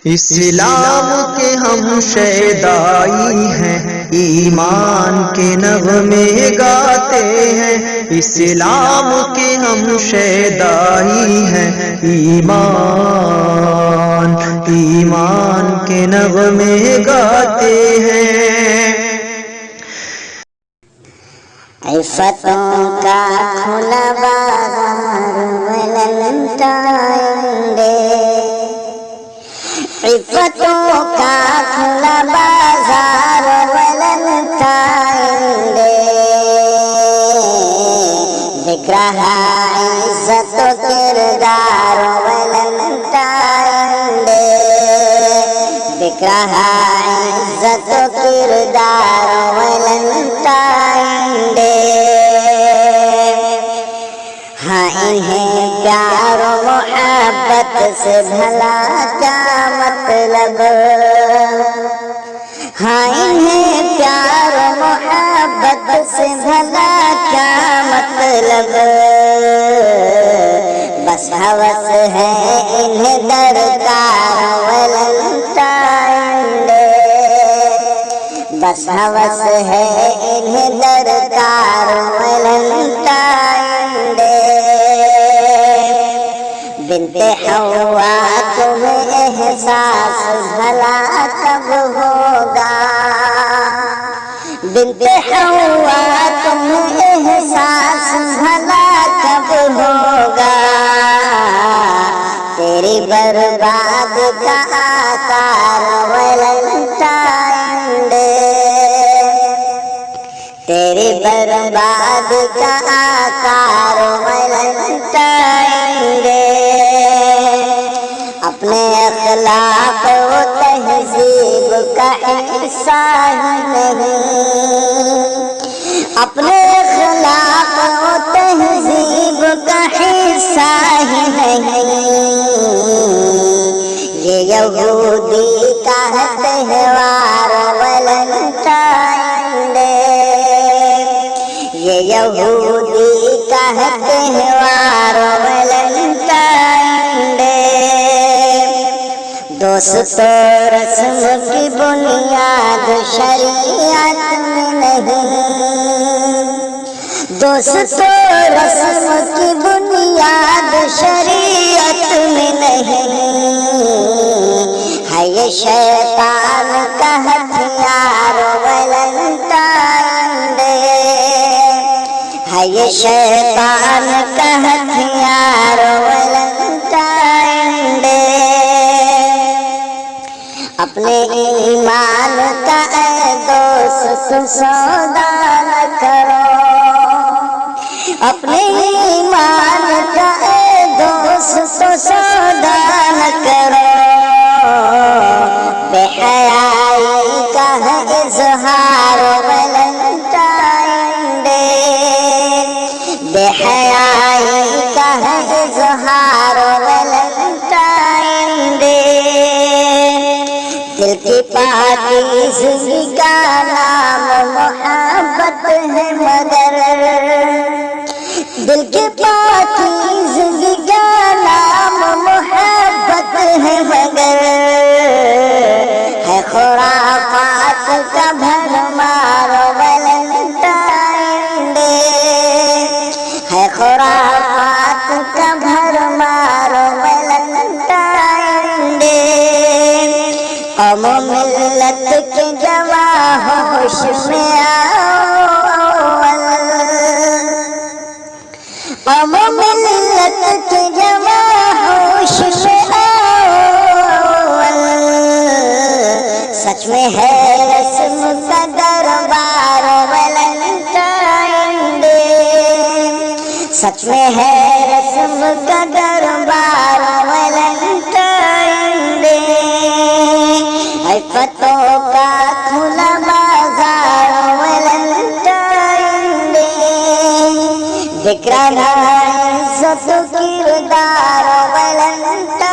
اسلام کے ہم شیدائی ہیں، ایمان کے نغمے گاتے ہیں۔ اسلام کے ہم شیدائی ہیں، ایمان کے نغمے گاتے ہیں۔ عفتوں کا کھلا بازار ویلنٹائن ڈے، عفتوں کا کھلا بازار ویلنٹائن ڈے، دکھ رہا عزت و کردار ویلنٹائن ڈے، دکھ رہا عزت و کردار ویلنٹائن ڈے۔ ہاں انہیں پیار و محبت سے بھلا کیا مطلب، ہاں انہیں پیار و محبت سے بھلا کیا مطلب، بس ہوس ہے انہیں درکار ویلنٹائن ڈے، بس ہوس ہے انہیں درکار ویلنٹائن ڈے۔ بنت حوا تمہیں احساس بھلا کب ہوگا، بنت حوا تمہیں احساس بھلا کب ہوگا، تیری برباد کا آثار ویلنٹائن ڈے، تیری برباد کا آثار ویلنٹائن ڈے۔ اپنے اخلاق و تہذیب کا حصہ ہی نہیں، اپنے اخلاق و تہذیب کا حصہ ہی نہیں، یہ یہودی کا تہوار ویلنٹائن ڈے، یہ یہودی کا تہوار ویلنٹائن ڈے۔ دوست رسم کی بنیاد شریعت میں نہیں، دوست رسم کی بنیاد شریعت میں نہیں، ہے یہ شیطان کا ہتھیار ویلنٹائن ڈے، ہے یہ شیطان کا ہتھیار ویلنٹائن ڈے۔ اپنے ایمان کا اے دوست سودا نہ کرو، اپنے ایمان کا اے دوست سودا نہ کرو، بے حیائی کا ہے اظہار ویلنٹائن ڈے، بے حیائی کا ہے اظہار ویلنٹائن ڈے۔ دل کی پاکیزگی کا نام محبت ہے مگر، دل کی پاکیزگی کا نام محبت ہے مگر، ہے خرافات کا بھرمار ویلنٹائن ڈے، ہے خرافات کا بھرمار ویلنٹائن ڈے۔ قوم و ملت کے جواں ہوش میں آؤ، قوم و ملت کے جواں ہوش میں آؤ، سچ میں ہے رسم کا دربار ویلنٹائن ڈے، سچ میں ہے رسم کا دربار ویلنٹائن ڈے۔ عفتوں کا کھلا بازار ویلنٹائن ڈے، دکھ رہا عزت و کردار ویلنٹائن